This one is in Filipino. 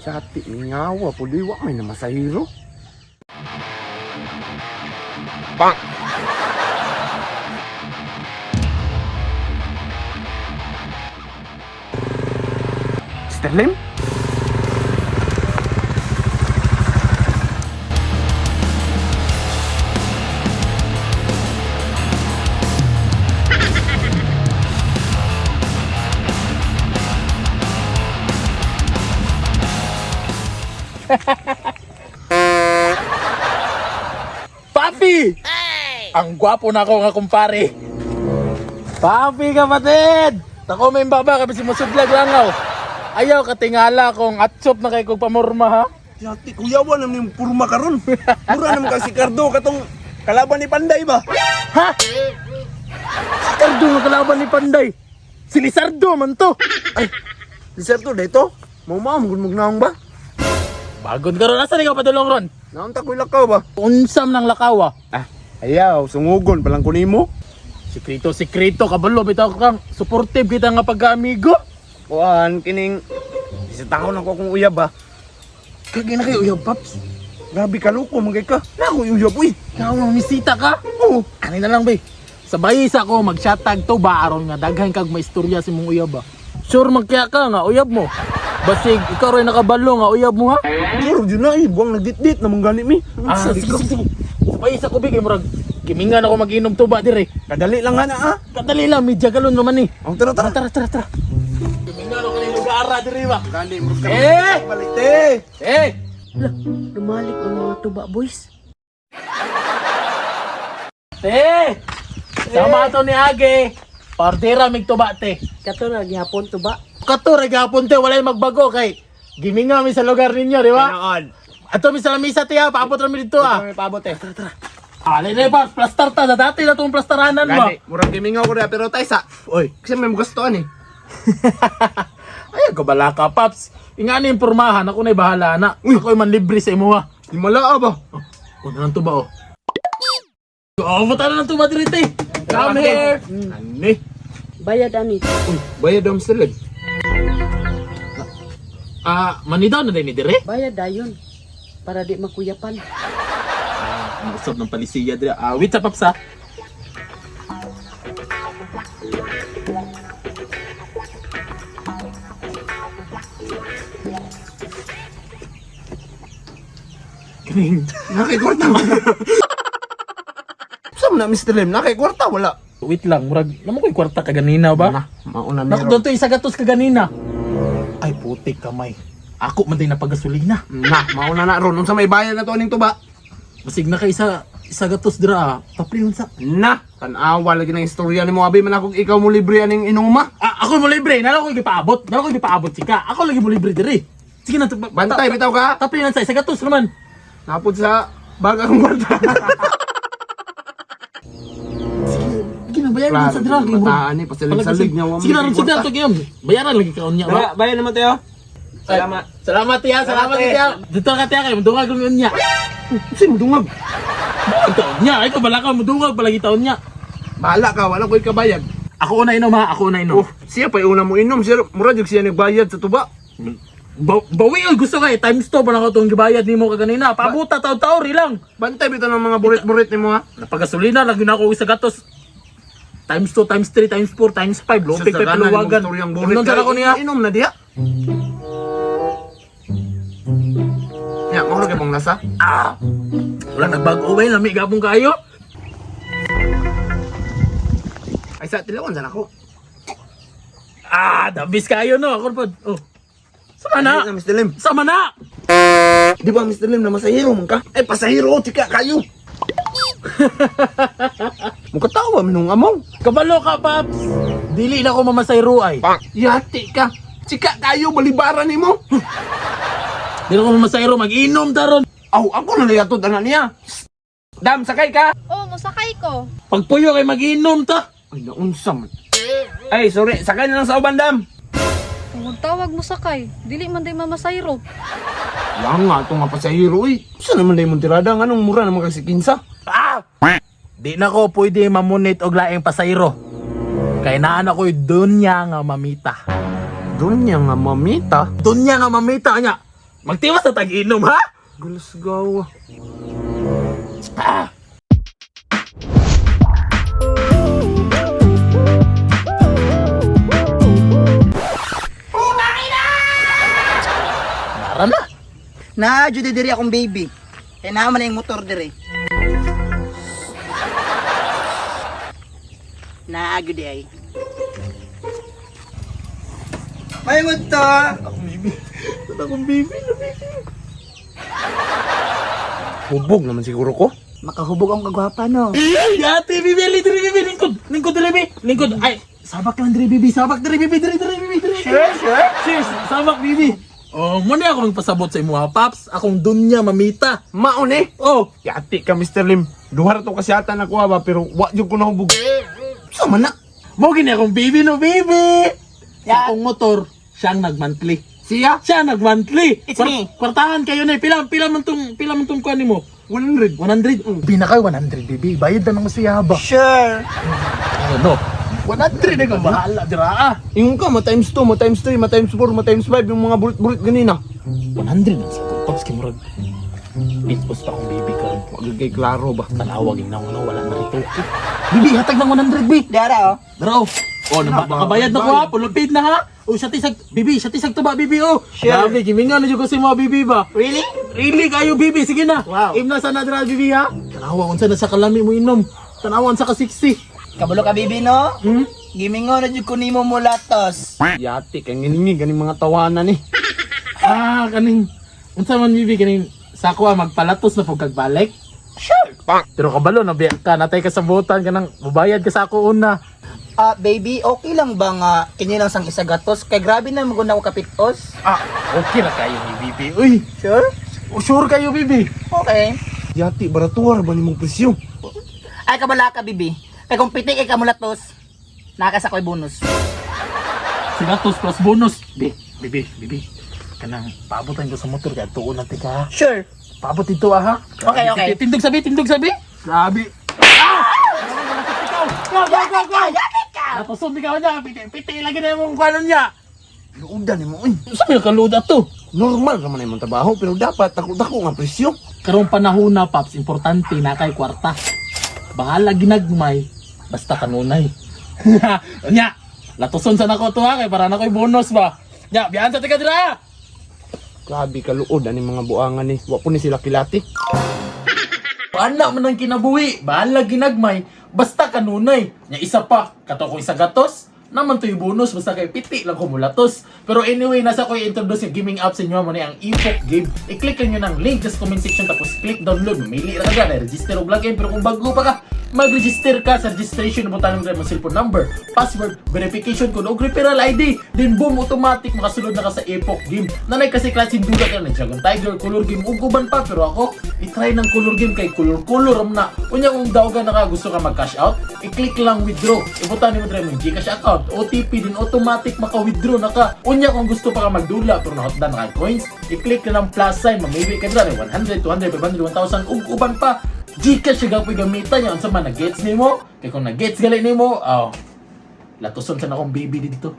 Chati ngawa po di wa may namasahiro. Bang. Sterling? Papi! Hey! Ang gwapo na ako nga kumpare. Papi kapatid! Tako may baba kami si musudlag langaw. Ayaw katingala kong atsop na kay kong pamorma ha. Chati kuyawa naman yung purma karon. Mura naman kasi Cardo katong kalaban ni Panday ba? Ha? Si Cardo nga kalaban ni Panday. Si Lizardo man to. Ay, Lizardo dito? Mau gulmog naong ba? Bagod ka ron. Asa ikaw padulong ron? Naunta ko ilakaw ba? Unsam ng lakawa. Ayaw, sungugon palang kunimo. Sikreto kabalo bitaw kang supportive kita nga pagka-amigo. Kuan kining isa taon ako kung uyab ba. Kagi na kayo uyab paps. Grabe ka loko magay ka. Na ako uyab uy. Ikaw ang misita ka. Oo. Ano na lang be. Sabay sa ko mag-shotag to ba aron nga daghan kag maistorya si mong uyab ba. Sure magkaya ka nga uyab mo. Basig ikaw rin nakabalo nga uyab mo ha. Pero yun na buwang nagdit-dit namang gani mi. Sige. Sabay sa ko bigay murag gimingan ako mag-inom tuba dire. Kadali lang nga na Kadali lang medya galon naman ni. Ang tara. Gimingan ako ni lugar dire ba. Gani mo ka. Balik Lumalik ang mga tuba, boys. Sama to ni Age. Partira mig tuba te. Kato na, gihapon tuba. Kato ra gapon te walay magbago kay giminga mi sa lugar ninyo, di ba? Kailangan. Ato mi sa lamisa te ha, paabot ra mi dito ha. May paabot eh. Tara. Alay ba, plaster ta dati na tong plasteranan mo. Gani, murag gimingaw ko na pero tay sa. Oy, Kasi may gustuan eh. ay kabala ka paps. Ingani impormahan ako na'y bahala na. Ako man libre sa imo ha. Himala ba? Huwag na ng tuba oh. Oh, buta na ng tuba dito eh. Come here. Ani. Bayad ani. Uy, bayad ang silid. Manidaw na din ni dire. Bayad dayon. Para di makuyapan. Ang usap ng palisiya dire. Wait sa paps ha. Galing. Nakikwarta wala. Saan na Mr. Lim? Nakikwarta wala. Wait lang, murag naman ko'y kwarta ka ganina ba? Mauna Naku, doon to isa gatos ka ganina. Ay, putik kamay. Ako man din napagasolina. Mauna na ron. Nung sa may bayan na to ning tuba. Masig na ka isa gatos dira. Tapli nun sa. Tanawa lagi ng istorya ni mo abi man ako ikaw mo libre aning inuma. Ako mo libre. Nala ko ipaabot. Sika. Ako lagi mo libre diri. Sige na. Bantay bitaw ka. Tapli nun sa isa gatos naman. Napod sa bagang kwarta. Sige na, bayaran nun sa dira. Bataan ni pasalig-salig niya. Sige na, sige na. Bayaran lagi kaon niya ba? Bayan naman tayo. Salamat. Salamat tiya. Dito ka tiya kayo. Mudungag lang niya. Kasi mudungag. Ang taon niya. Ay, kabala ka. Mudungag palagi taon niya. Bahala ka, wala ko'y kabayad. Ako na inom ha. Ako na inom. Siya pa yung una mo inom. Murad yung siya nagbayad sa tuba. Bawi oy gusto kay times 2 pa na ko tong gibayad nimo kaganina. Pabuta taw-taw ri lang. Bantay bitaw ng mga burit-burit ni mo ha. Napagasolina lagi na ako isa gatos. Times 2, times 3, times 4, times 5. Lopig pa paluwagan. Unon sa ako niya. Inom na diya. Ya, mo kay mong nasa. Wala nagbago way lami gabong kayo. Ay sa tilawan sana ako. Dabis kayo no. Ako pod. Oh. Sama na. Mr. Lim. Sama na. Di ba Mr. Lim na masahiro man ka? Ay pasahiro, tika kayo. Mukatawa minong among. Kabalo ka, Paps. Dili na ko mamasayro ay. Yati ka. Sika kayo balibaran nimo. Dili ko mamasayro mag-inom taron. Aw, ako na layatod ana niya. Dam, sakay ka. Oh, musakay ko. Pagpuyo kay mag-inom ta. Ay, naunsa man. Ay, sorry, sakay na lang sa uban, Dam. Kung magtawag mo sakay, dili man day mamasayro. Lang nga itong mga pasahiro eh. Saan naman na yung tirada? Anong mura naman kasi kinsa? Di na ko pwede mamunit og laing pasayro. Kay naan ako'y dunya nga mamita. Doon niya nga mamita. Dunya nga mamita niya. Magtiwas na tag-inom, ha? Galasgaw. Ah! Nara na. Na, diri akong baby. Kaya naman na yung motor diri. Naagyo di ay. May to. Akong baby. Hubog naman siguro ko. Makahubog ang kagwapa no. Yate, bibi, bibi, lingkod, lingkod, ay, sabak lang, bibi, bibi. Sure. Cheers, sabak, bibi. Oh, muna ako magpasabot sa imo, ha, Paps. Akong dunya, mamita. Maon eh. Oh, Yati ka, Mr. Lim. Duhar to kasi ata nakuha ba, pero wa yung ko nahubog. Sama na. mo gini akong baby, no, baby. Sa Yeah. akong motor, siyang nag-monthly. Siya? Siya nag-monthly. It's me. Kwartahan kayo na, pila man tong kuha mo. 100. 100. Pinaka 100, baby. Bayad na ng siya ba? Sure. Ano? 100 na ka, bahala, dira, ah. Yung ka, ma-times 2, ma-times 3, ma-times 4, ma-times 5, yung mga bulit-bulit ganina. 100 na sa Paps, kimurag. Bitpos pa akong baby ka. Wag kay klaro ba? Tanawag yung nauna, wala na rito. Bibi, hatag ng 100, bi. Dara oh. Daraw. Oh, nakabayad na ko ha. Full paid na ha. Oh, siya tisag, bibi, siya tisag to ba, bibi, oh. Sure. Grabe, gimingan na dyan kasi mga bibi ba. Really? Really kayo, bibi. Sige na. Wow. Im na sana dira, bibi ha. Tanawa, unsa na sa kalami mo inom. Tanawa, unsa ka 60. Kabulo ka bibi no? Hmm? Gimingo na jud ko nimo mulatos. Yati, kay nginingi, ganing mga tawanan eh. Ah, kaning. Unsa man, bibi, kaning. Sako magpalatos na pag kagbalik. Sure. Pero kabalo, nabiyak ka. Natay ka sa butan ka nang bubayad ka sa ako una. Baby, okay lang ba nga kinyo lang sang isa gatos? Kay grabe na maguna ko kapitos. Ah, okay na kayo ni bibi. Uy, Sure? sure kayo, bibi. Okay. Yati, baratuar ba ni mong presyo? Ay kabala ka bibi. Kay kung pitik kay kamulatos, naka sa ko'y bonus. Sigatos plus bonus. Bibi. Kanang paabotan ko sa motor kaya tuon natin ka. Sure. Paabot dito ha. Okay. Tindog sabi. Sabi. Ah! Go! Natusod ikaw niya. Piti lagi na yung kanon niya. Luudan ni mo eh. Sabi ka luda to. Normal naman yung trabaho, pero dapat dako nga presyo. Karong panahon na, Paps, importante na kay kwarta. Bahala ginagmay, basta kanunay. Nya, latuson sa nako to ha, kay para na ko'y bonus ba. Nya, biyan sa tika dira. Grabe ka luod, ani mga buangan eh. Wa po ni sila kilati. Paana man ang kinabuhi, bahala ginagmay, basta kanunay. Nya isa pa, kato ko isa gatos, naman to yung bonus, basta kay piti lang kumulatos. Pero anyway, nasa ko i-introduce yung gaming app sa inyo mo na ang Epoch Game. I-click lang nyo ng link sa comment section, tapos click download. Mamili na ka dyan, register o login. Pero kung bago pa ka, mag-register ka sa registration, butanin mo sa cellphone number, password, verification code, o referral ID. Then boom, automatic makasunod na ka sa Epoch Game. Nanay kasi klaseng dula ka ng Dragon Tiger, color game, uguban pa. Pero ako, i-try ng color game kay color na. Unya kung daw ka naka gusto ka mag-cash out, i-click lang withdraw. Ibutanin mo try mo yung Gcash account, OTP din, automatic maka-withdraw na ka. Unya kung gusto pa ka magdula, pero nakatdan na ka coins, i-click na ng plus sign, mamili ka dyan, 100, 200, 500, 1,000, uguban pa. Gcash siya gapoy gamitan yan. Sa man, nag-gets nimo. Kaya kung nag-gets gali nimo, latuson sa na akong baby dito.